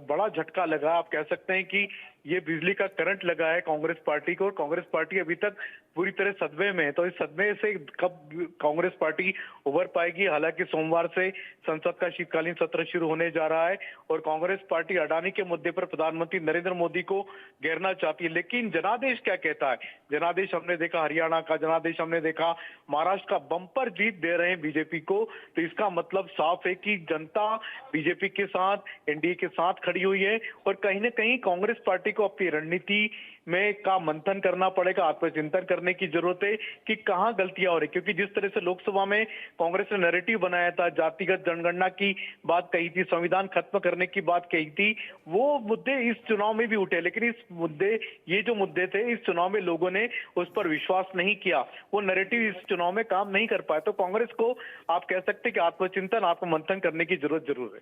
S15: बड़ा झटका लगा, आप कह सकते हैं कि ये बिजली का करंट लगा है कांग्रेस पार्टी को, और कांग्रेस पार्टी अभी तक पूरी तरह सदमे में है। तो इस सदमे से कब कांग्रेस पार्टी उबर पाएगी? हालांकि सोमवार से संसद का शीतकालीन सत्र शुरू होने जा रहा है और कांग्रेस पार्टी अडानी के मुद्दे पर प्रधानमंत्री नरेंद्र मोदी को घेरना चाहती है, लेकिन जनादेश क्या कहता है? जनादेश हमने देखा हरियाणा का, जनादेश हमने देखा महाराष्ट्र का, बम्पर जीत दे रहे हैं बीजेपी को। तो इसका मतलब साफ है कि जनता बीजेपी के साथ, एनडीए के साथ खड़ी हुई है, और कहीं ना कहीं कांग्रेस पार्टी को अपनी रणनीति में का मंथन करना पड़ेगा, आत्मचिंतन करने की जरूरत है कि कहां गलतियां हो रही। क्योंकि जिस तरह से लोकसभा में कांग्रेस ने नैरेटिव बनाया था, जातिगत जनगणना की बात कही थी, संविधान खत्म करने की बात कही थी, वो मुद्दे इस चुनाव में भी उठे, लेकिन ये जो मुद्दे थे इस चुनाव में लोगों ने उस पर विश्वास नहीं किया, वो नैरेटिव इस चुनाव में काम नहीं कर पाए। तो कांग्रेस को आप कह सकते हैं कि आत्मचिंतन, आत्ममंथन करने की जरूरत जरूर है।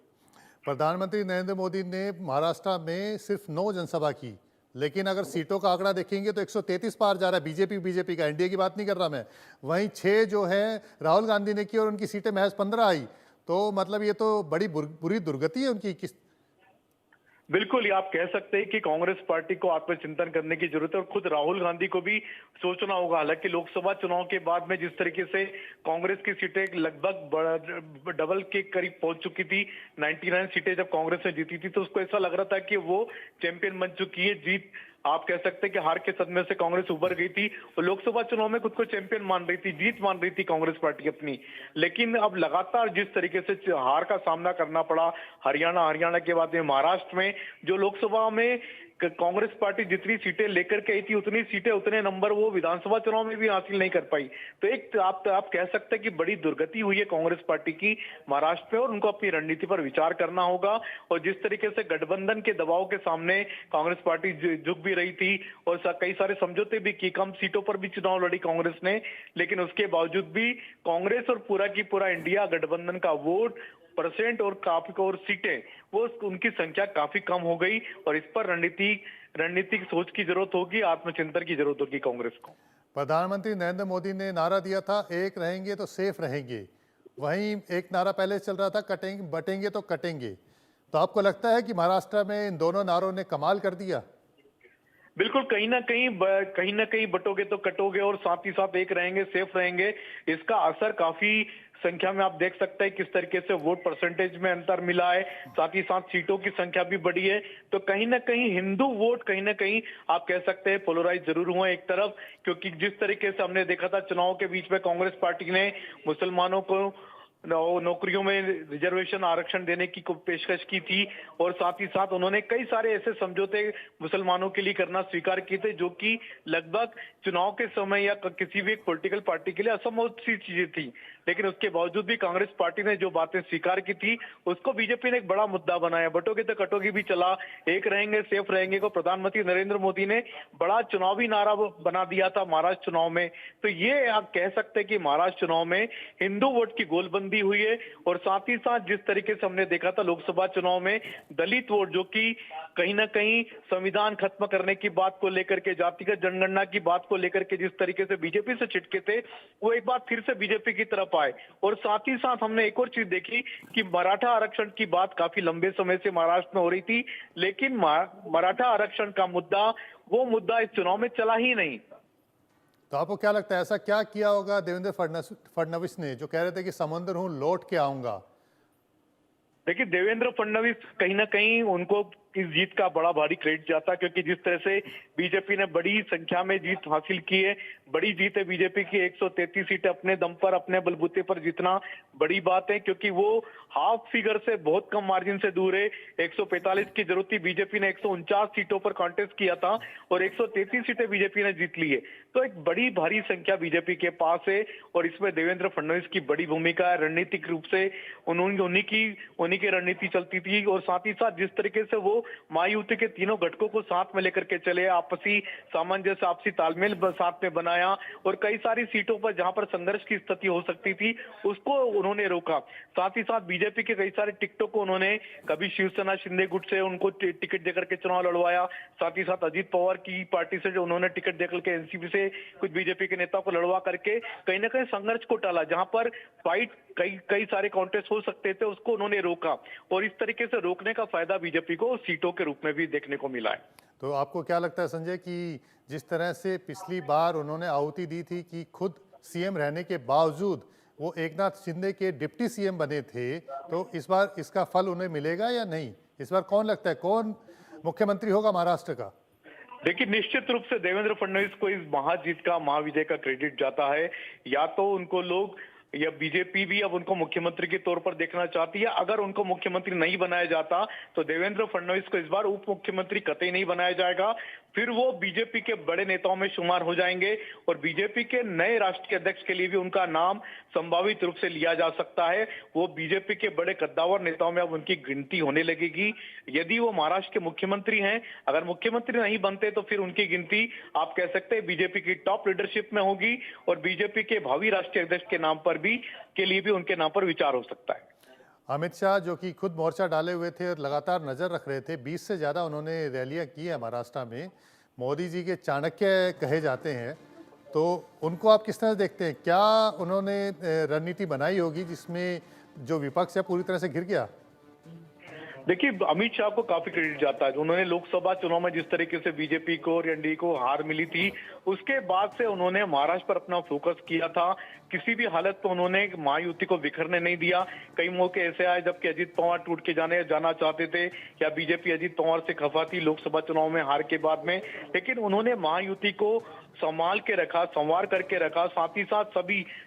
S1: प्रधानमंत्री नरेंद्र मोदी ने महाराष्ट्र में सिर्फ 9 जनसभा की, लेकिन अगर सीटों का आंकड़ा देखेंगे तो 133 पार जा रहा है। बीजेपी का, एनडीए की बात नहीं कर रहा मैं। वहीं 6 जो है राहुल गांधी ने की और उनकी सीटें महज 15 आई। तो मतलब ये तो बड़ी बुरी दुर्गति है उनकी।
S15: बिल्कुल, ये आप कह सकते हैं कि कांग्रेस पार्टी को आत्मचिंतन करने की जरूरत है और खुद राहुल गांधी को भी सोचना होगा। हालांकि लोकसभा चुनाव के बाद में जिस तरीके से कांग्रेस की सीटें लगभग डबल के करीब पहुंच चुकी थी, 99 सीटें जब कांग्रेस ने जीती थी, तो उसको ऐसा लग रहा था कि वो चैंपियन बन चुकी है। जीत आप कह सकते हैं कि हार के सदमे से कांग्रेस उभर गई थी और लोकसभा चुनाव में खुद को चैंपियन मान रही थी, जीत मान रही थी कांग्रेस पार्टी अपनी। लेकिन अब लगातार जिस तरीके से हार का सामना करना पड़ा, हरियाणा के बाद में महाराष्ट्र में, जो लोकसभा में कांग्रेस पार्टी जितनी सीटें लेकर के आई थी उतनी सीटें, उतने नंबर वो विधानसभा चुनाव में भी हासिल नहीं कर पाई। तो एक आप कह सकते हैं कि बड़ी दुर्गति हुई है कांग्रेस पार्टी की महाराष्ट्र में और उनको अपनी रणनीति पर विचार करना होगा। और जिस तरीके से गठबंधन के दबाव के सामने कांग्रेस पार्टी झुक भी रही थी और कई सारे समझौते भी की, कम सीटों पर भी चुनाव लड़ी कांग्रेस ने, लेकिन उसके बावजूद भी कांग्रेस और पूरा की पूरा इंडिया गठबंधन का वोट परसेंट और काफी और सीटें, वो उनकी संख्या काफी कम हो गई। और इस पर रणनीतिक सोच की जरूरत होगी, आत्मचिंतन की जरूरत होगी कांग्रेस को।
S1: प्रधानमंत्री नरेंद्र मोदी ने नारा दिया था, एक रहेंगे तो सेफ रहेंगे। वहीं एक नारा पहले चल रहा था, कटेंगे बटेंगे तो कटेंगे। तो आपको लगता है कि महाराष्ट्र में इन दोनों नारों ने कमाल कर दिया?
S15: बिल्कुल, कहीं ना कहीं बटोगे तो कटोगे और साथ ही साथ एक रहेंगे सेफ रहेंगे, इसका असर काफी संख्या में आप देख सकते हैं किस तरीके से वोट परसेंटेज में अंतर मिला है, साथ ही साथ सीटों की संख्या भी बढ़ी है। तो कहीं ना कहीं हिंदू वोट कहीं ना कहीं आप कह सकते हैं पोलराइज जरूर हुए एक तरफ, क्योंकि जिस तरीके से हमने देखा था चुनाव के बीच में कांग्रेस पार्टी ने मुसलमानों को नौकरियों में रिजर्वेशन आरक्षण देने की पेशकश की थी और साथ ही साथ उन्होंने कई सारे ऐसे समझौते मुसलमानों के लिए करना स्वीकार किए थे जो कि लगभग चुनाव के समय या किसी भी एक पॉलिटिकल पार्टी के लिए असंभव सी चीजें थी। लेकिन उसके बावजूद भी कांग्रेस पार्टी ने जो बातें स्वीकार की थी उसको बीजेपी ने एक बड़ा मुद्दा बनाया। बटोगे तो कटोगे भी चला, एक रहेंगे सेफ रहेंगे को प्रधानमंत्री नरेंद्र मोदी ने बड़ा चुनावी नारा बना दिया था महाराष्ट्र चुनाव में। तो ये आप कह सकते हैं कि महाराष्ट्र चुनाव में हिंदू वोट की गोलबंदी हुई है और साथ ही साथ जिस तरीके से हमने देखा था लोकसभा चुनाव में दलित वोट, जो कि कहीं ना कहीं संविधान खत्म करने की बात को लेकर के, जातिगत जनगणना की बात को लेकर के जिस तरीके से बीजेपी से छिटके थे, वो एक बार फिर से बीजेपी की तरफ आए। और साथ ही साथ हमने एक और चीज देखी कि मराठा आरक्षण की बात काफी लंबे समय से महाराष्ट्र में हो रही थी, लेकिन मराठा आरक्षण का मुद्दा, वो मुद्दा इस चुनाव में चला ही नहीं।
S1: तो आपको क्या लगता है ऐसा क्या किया होगा देवेंद्र फडणवीस ने, जो कह रहे थे कि समुद्र हूं लौट के आऊंगा?
S15: देखिए, देवेंद्र फडणवीस कहीं ना कहीं उनको इस जीत का बड़ा भारी क्रेडिट जाता, क्योंकि जिस तरह से बीजेपी ने बड़ी संख्या में जीत हासिल की है, बड़ी जीत है बीजेपी की, 133 सीटें अपने दम पर अपने बलबूते पर जीतना बड़ी बात है, क्योंकि वो हाफ फिगर से बहुत कम मार्जिन से दूर है। 145 की जरूरत थी, बीजेपी ने 149 सीटों पर कॉन्टेस्ट किया था और 133 सीटें बीजेपी ने जीत ली है। तो एक बड़ी भारी संख्या बीजेपी के पास है और इसमें देवेंद्र फडणवीस की बड़ी भूमिका है। रणनीतिक रूप से उन्हीं की रणनीति चलती थी और साथ ही साथ जिस तरीके से वो महायुति के तीनों घटकों को साथ में लेकर के चले, आपसी सामंजस्य, आपसी तालमेल साथ में बनाया और कई सारी सीटों पर जहां पर संघर्ष की स्थिति हो सकती थी उसको उन्होंने रोका। साथ ही साथ बीजेपी के कई सारे टिकटों को उन्होंने कभी शिवसेना शिंदे गुट से उनको टिकट देकर के चुनाव लड़वाया, साथ ही साथ अजीत पवार की पार्टी से जो उन्होंने टिकट देकर के एनसीपी से कुछ बीजेपी के नेताओं को लड़वा करके कहीं ना कहीं संघर्ष को टाला। जहां पर फाइट कई सारे कॉन्टेस्ट हो सकते थे उसको उन्होंने रोका और इस तरीके से रोकने का फायदा बीजेपी को सीटों के रूप में भी देखने को मिला है।
S1: तो आपको क्या लगता है संजय कि जिस तरह से पिछली बार उन्होंने आहुति दी थी कि खुद सीएम रहने के बावजूद वो एकनाथ शिंदे के डिप्टी सीएम बने थे, तो इस बार इसका फल उन्हें मिलेगा या नहीं? इस बार कौन लगता है कौन मुख्यमंत्री होगा महाराष्ट्र का?
S15: देखिए, निश्चित रूप से देवेंद्र फडणवीस को इस महाजीत का, महाविजय का क्रेडिट जाता है। या तो उनको लोग या बीजेपी भी अब उनको मुख्यमंत्री के तौर पर देखना चाहती है। अगर उनको मुख्यमंत्री नहीं बनाया जाता तो देवेंद्र फडणवीस को इस बार उप मुख्यमंत्री कतई नहीं बनाया जाएगा, फिर वो बीजेपी के बड़े नेताओं में शुमार हो जाएंगे और बीजेपी के नए राष्ट्रीय अध्यक्ष के लिए भी उनका नाम संभावित रूप से लिया जा सकता है। वो बीजेपी के बड़े कद्दावर नेताओं में अब उनकी गिनती होने लगेगी। यदि वो महाराष्ट्र के मुख्यमंत्री हैं, अगर मुख्यमंत्री नहीं बनते तो फिर उनकी गिनती आप कह सकते हैं बीजेपी की टॉप लीडरशिप में होगी और बीजेपी के भावी राष्ट्रीय अध्यक्ष के नाम पर भी के लिए भी उनके नाम पर विचार हो सकता है।
S1: अमित शाह जो कि खुद मोर्चा डाले हुए थे और लगातार नजर रख रहे थे, 20 से ज्यादा उन्होंने रैलियां की है महाराष्ट्र में, मोदी जी के चाणक्य कहे जाते हैं, तो उनको आप किस तरह देखते हैं? क्या उन्होंने रणनीति बनाई होगी जिसमें जो विपक्ष है पूरी तरह से घिर गया?
S15: देखिए, अमित शाह को काफी क्रेडिट जाता है। उन्होंने लोकसभा चुनाव में जिस तरीके से बीजेपी को और एनडीए को हार मिली थी, उसके बाद से उन्होंने महाराष्ट्र पर अपना फोकस किया था। किसी भी हालत में उन्होंने महायुति को बिखरने नहीं दिया। कई मौके ऐसे आए जबकि अजीत पवार टूट के जाना चाहते थे या बीजेपी अजीत पवार से खफा थी लोकसभा चुनाव में हार के बाद में, लेकिन उन्होंने महायुति को संभाल के रखा, संवार करके रखा। साथ ही साथ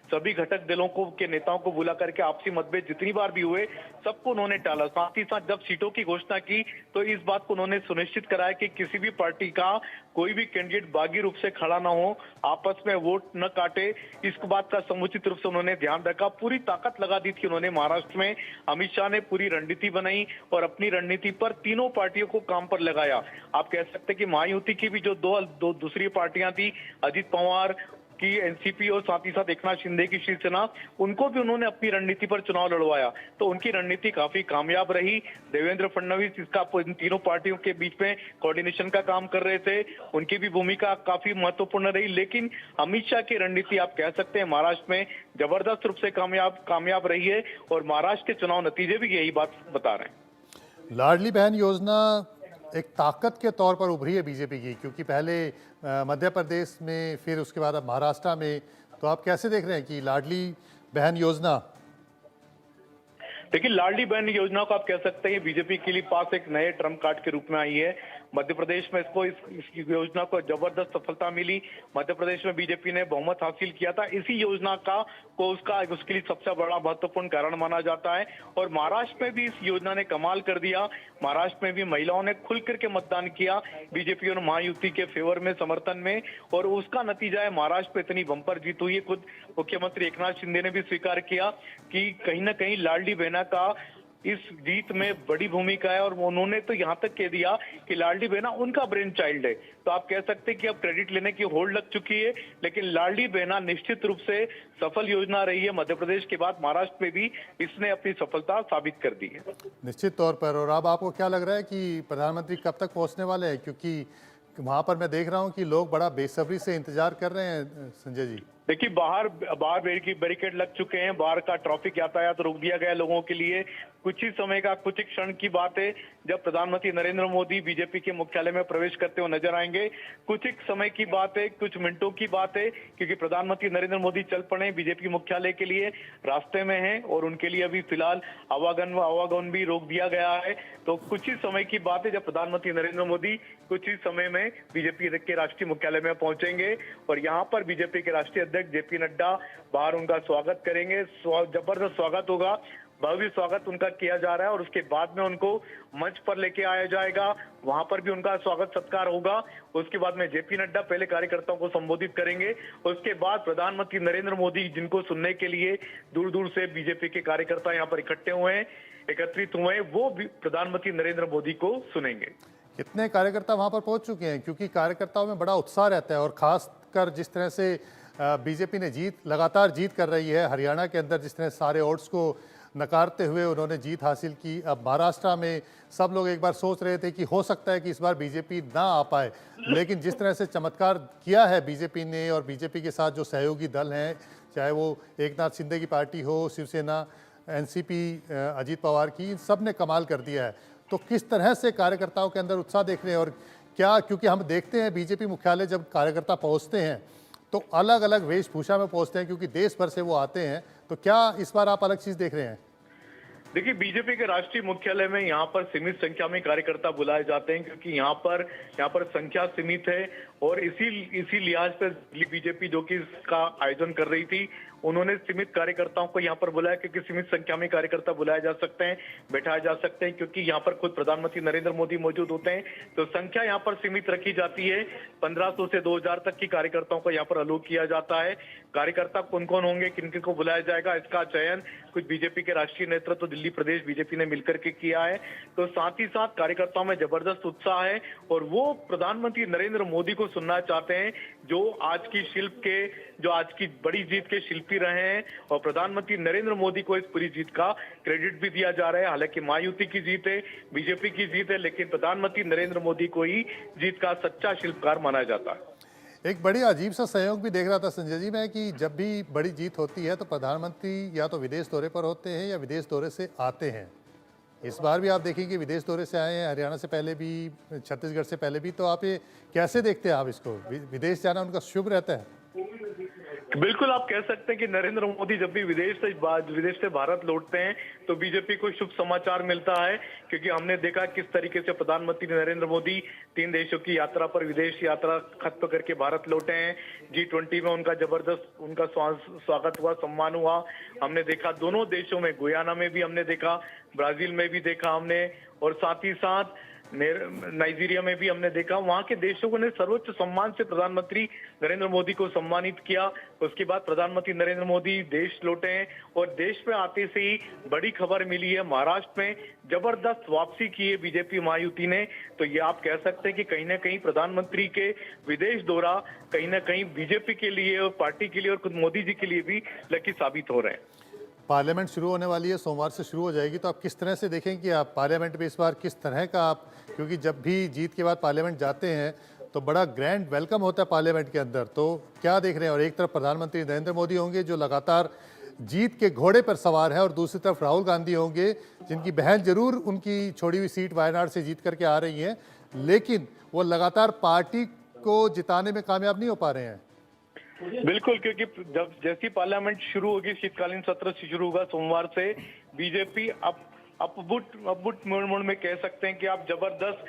S15: सभी घटक दलों को के नेताओं को बुला करके आपसी मतभेद जितनी बार भी हुए सबको उन्होंने टाला। साथ ही साथ जब सीटों की घोषणा की तो इस बात को उन्होंने सुनिश्चित कराया कि किसी भी पार्टी का कोई भी कैंडिडेट बागी रूप से खड़ा ना हो, आपस में वोट न काटे, इस बात का समुचित रूप से उन्होंने ध्यान रखा। पूरी ताकत लगा दी थी उन्होंने महाराष्ट्र में। अमित शाह ने पूरी रणनीति बनाई और अपनी रणनीति पर तीनों पार्टियों को काम पर लगाया। आप कह सकते हैं कि महायुति की भी जो दो दूसरी पार्टियां थी, अजीत पवार की एनसीपी और साथ ही साथ एकनाथ शिंदे की शिवसेना, उनको भी उन्होंने अपनी रणनीति पर चुनाव लड़वाया। तो उनकी रणनीति काफी कामयाब रही। देवेंद्र फडणवीस इसका इन तीनों पार्टियों के बीच में कोऑर्डिनेशन का काम कर रहे थे, उनकी भी भूमिका काफी महत्वपूर्ण रही। लेकिन अमित शाह की रणनीति आप कह सकते हैं महाराष्ट्र में जबरदस्त रूप से कामयाब रही है और महाराष्ट्र के चुनाव नतीजे भी यही बात बता रहे हैं।
S1: लाडली बहन योजना एक ताकत के तौर पर उभरी है बीजेपी की, क्योंकि पहले मध्य प्रदेश में, फिर उसके बाद अब महाराष्ट्र में। तो आप कैसे देख रहे हैं कि लाडली बहन योजना?
S15: देखिए, लाडली बहन योजना को आप कह सकते हैं बीजेपी के लिए पास एक नए ट्रम्प कार्ड के रूप में आई है। मध्य प्रदेश में इस योजना को जबरदस्त सफलता मिली। मध्य प्रदेश में बीजेपी ने बहुमत हासिल किया था। इसी योजना उसके लिए सबसे बड़ा महत्वपूर्ण कारण माना जाता है। और महाराष्ट्र में भी इस योजना ने कमाल कर दिया। महाराष्ट्र में भी महिलाओं ने खुल करके मतदान किया बीजेपी और महायुति के फेवर में, समर्थन में, और उसका नतीजा है महाराष्ट्र में इतनी बम्पर जीत हुई है। खुद मुख्यमंत्री एकनाथ शिंदे ने भी स्वीकार किया कि कहीं ना कहीं लाडली बहना का इस जीत में बड़ी भूमिका है। और उन्होंने तो यहां तक कह दिया कि लाडली बहना उनका ब्रेन चाइल्ड है। तो आप कह सकते हैं कि अब क्रेडिट लेने की होड़ लग चुकी है। लेकिन लाडली बहना निश्चित रूप से सफल योजना रही है। मध्य प्रदेश के बाद महाराष्ट्र में भी इसने अपनी सफलता साबित कर दी है
S1: निश्चित तौर पर। और अब आपको क्या लग रहा है कि प्रधानमंत्री कब तक पहुंचने वाले हैं? क्योंकि वहां पर मैं देख रहा हूं कि लोग बड़ा बेसब्री से इंतजार कर रहे हैं। संजय जी,
S15: देखिए, बाहर बैरिकेड लग चुके हैं। बाहर का ट्रैफिक यातायात रोक दिया गया लोगों के लिए। कुछ ही क्षण की बात है जब प्रधानमंत्री नरेंद्र मोदी बीजेपी के मुख्यालय में प्रवेश करते हुए नजर आएंगे। कुछ ही समय की बात है, कुछ मिनटों की बात है, क्योंकि प्रधानमंत्री नरेंद्र मोदी चल पड़े बीजेपी मुख्यालय के लिए, रास्ते में हैं और उनके लिए अभी फिलहाल आवागमन भी रोक दिया गया है। तो कुछ ही समय की बात है जब प्रधानमंत्री नरेंद्र मोदी कुछ ही समय में बीजेपी के राष्ट्रीय मुख्यालय में पहुंचेंगे और यहाँ पर बीजेपी के राष्ट्रीय अध्यक्ष जेपी नड्डा बाहर उनका स्वागत करेंगे। जबरदस्त स्वागत होगा, भव्य स्वागत उनका किया जा रहा है और उसके बाद में उनको मंच पर लेके आया जाएगा। वहां पर भी उनका स्वागत सत्कार होगा। उसके बाद में जेपी नड्डा पहले कार्यकर्ताओं को संबोधित करेंगे। उसके बाद प्रधानमंत्री नरेंद्र मोदी, जिनको सुनने के लिए दूर दूर से बीजेपी के कार्यकर्ता यहाँ पर एकत्रित हुए हैं, वो भी प्रधानमंत्री नरेंद्र मोदी को सुनेंगे।
S1: कितने कार्यकर्ता वहां पर पहुंच चुके हैं? क्योंकि कार्यकर्ताओं में बड़ा उत्साह रहता है और खासकर जिस तरह से बीजेपी ने लगातार जीत कर रही है हरियाणा के अंदर, जिस तरह सारे ओट्स को नकारते हुए उन्होंने जीत हासिल की। अब महाराष्ट्र में सब लोग एक बार सोच रहे थे कि हो सकता है कि इस बार बीजेपी ना आ पाए, लेकिन जिस तरह से चमत्कार किया है बीजेपी ने और बीजेपी के साथ जो सहयोगी दल हैं, चाहे वो एकनाथ शिंदे की पार्टी हो, शिवसेना, एनसीपी अजीत पवार की, इन सब ने कमाल कर दिया है। तो किस तरह से कार्यकर्ताओं के अंदर उत्साह देख रहे हैं? और क्या, क्योंकि हम देखते हैं बीजेपी मुख्यालय जब कार्यकर्ता पहुंचते हैं तो अलग अलग वेशभूषा में पहुंचते हैं, क्योंकि देश भर से वो आते हैं। तो क्या इस बार आप अलग चीज देख रहे हैं?
S15: देखिए, बीजेपी के राष्ट्रीय मुख्यालय में यहाँ पर सीमित संख्या में कार्यकर्ता बुलाए जाते हैं, क्योंकि यहाँ पर संख्या सीमित है और इसी लिहाज पर बीजेपी जो कि इसका आयोजन कर रही थी, उन्होंने सीमित कार्यकर्ताओं को यहाँ पर बुलाया, क्योंकि सीमित संख्या में कार्यकर्ता बुलाए जा सकते हैं, बैठाए जा सकते हैं, क्योंकि यहाँ पर खुद प्रधानमंत्री नरेंद्र मोदी मौजूद होते हैं। तो संख्या यहाँ पर सीमित रखी जाती है। 1500 से 2000 तक की कार्यकर्ताओं को यहाँ पर अलो किया जाता है। कार्यकर्ता कौन कौन होंगे, किन किन को बुलाया जाएगा, इसका चयन कुछ बीजेपी के राष्ट्रीय नेतृत्व दिल्ली प्रदेश बीजेपी ने मिलकर के किया है। तो साथ ही साथ कार्यकर्ताओं में जबरदस्त उत्साह है और वो प्रधानमंत्री नरेंद्र मोदी को सुनना चाहते हैं, जो आज की बड़ी जीत के शिल्पी रहे हैं। और प्रधानमंत्री नरेंद्र मोदी को इस पूरी जीत का क्रेडिट भी दिया जा रहा है। हालांकि महायुति की जीत है, बीजेपी की जीत है, लेकिन प्रधानमंत्री नरेंद्र मोदी को ही जीत का सच्चा शिल्पकार माना जाता है।
S1: एक बड़ी अजीब सा सहयोग भी देख रहा था संजय जी मैं, कि जब भी बड़ी जीत होती है तो प्रधानमंत्री या तो विदेश दौरे पर होते हैं या विदेश दौरे से आते हैं। इस बार भी आप देखेंगे विदेश दौरे से आए हैं, हरियाणा से पहले भी, छत्तीसगढ़ से पहले भी, तो आप ये कैसे देखते हैं आप इसको? विदेश जाना उनका शुभ रहता है?
S15: बिल्कुल, आप कह सकते हैं कि नरेंद्र मोदी जब भी विदेश से भारत लौटते हैं तो बीजेपी को शुभ समाचार मिलता है, क्योंकि हमने देखा किस तरीके से प्रधानमंत्री नरेंद्र मोदी 3 देशों की यात्रा पर विदेश यात्रा खत्म करके भारत लौटे हैं। G20 में उनका जबरदस्त उनका स्वागत हुआ, सम्मान हुआ। हमने देखा दोनों देशों में, गुयाना में भी हमने देखा, ब्राजील में भी देखा हमने, और साथ ही साथ नाइजीरिया में भी हमने देखा। वहां के देशों ने सर्वोच्च सम्मान से प्रधानमंत्री नरेंद्र मोदी को सम्मानित किया। उसके बाद प्रधानमंत्री नरेंद्र मोदी देश लौटे हैं और देश में आते से ही बड़ी खबर मिली है, महाराष्ट्र में जबरदस्त वापसी की है बीजेपी महायुति ने। तो ये आप कह सकते हैं कि कहीं ना कहीं प्रधानमंत्री के विदेश दौरा कहीं ना कहीं बीजेपी के लिए और पार्टी के लिए और खुद मोदी जी के लिए भी लकी साबित हो रहे हैं।
S1: पार्लियामेंट शुरू होने वाली है, सोमवार से शुरू हो जाएगी, तो आप किस तरह से देखें कि आप पार्लियामेंट में इस बार किस तरह का आप, क्योंकि जब भी जीत के बाद पार्लियामेंट जाते हैं तो बड़ा ग्रैंड वेलकम होता है पार्लियामेंट के अंदर, तो क्या देख रहे हैं? और एक तरफ प्रधानमंत्री नरेंद्र मोदी होंगे जो लगातार जीत के घोड़े पर सवार है, और दूसरी तरफ राहुल गांधी होंगे जिनकी बहन जरूर उनकी छोड़ी हुई सीट वायनाड से जीत करके आ रही हैं, लेकिन वो लगातार पार्टी को जिताने में कामयाब नहीं हो पा रहे हैं।
S15: बिल्कुल, क्योंकि जब जैसी पार्लियामेंट शुरू होगी, शीतकालीन सत्र शुरू होगा सोमवार से, बीजेपी अपबुट मोड़ में कह सकते हैं कि आप जबरदस्त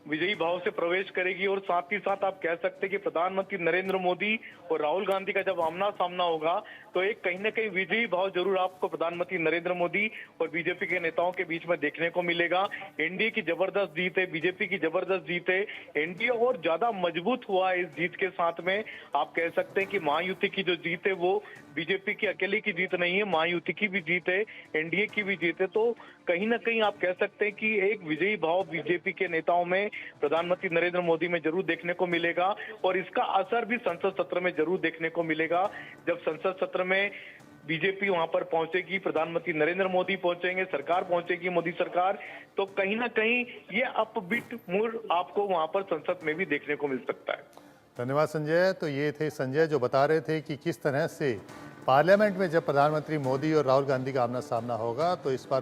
S15: विजयी भाव से प्रवेश करेगी। और साथ ही साथ आप कह सकते हैं कि प्रधानमंत्री नरेंद्र मोदी और राहुल गांधी का जब आमना सामना होगा तो एक कहीं ना कहीं विजयी भाव जरूर आपको प्रधानमंत्री नरेंद्र मोदी और बीजेपी के नेताओं के बीच में देखने को मिलेगा। एनडीए की जबरदस्त जीत है, बीजेपी की जबरदस्त जीत है, एनडीए और ज्यादा मजबूत हुआ है इस जीत के साथ में। आप कह सकते हैं कि महायुति की जो जीत है वो बीजेपी की अकेले की जीत नहीं है, महायुति की भी जीत है, एनडीए की भी जीत है। तो कहीं ना कहीं आप कह सकते हैं कि एक विजयी भाव बीजेपी के नेताओं में, प्रधानमंत्री नरेंद्र मोदी में जरूर देखने को मिलेगा, और इसका असर भी संसद सत्र में जरूर देखने को मिलेगा। जब संसद सत्र में बीजेपी वहां पर पहुंचेगी, प्रधानमंत्री नरेंद्र मोदी पहुंचेंगे, सरकार पहुंचेगी, मोदी सरकार, तो कहीं ना कहीं ये अपबीट मूड आपको वहां पर संसद में भी देखने को मिल सकता है।
S1: धन्यवाद संजय। तो ये थे संजय जो बता रहे थे कि किस तरह से पार्लियामेंट में जब प्रधानमंत्री मोदी और राहुल गांधी का आमना सामना होगा तो इस बार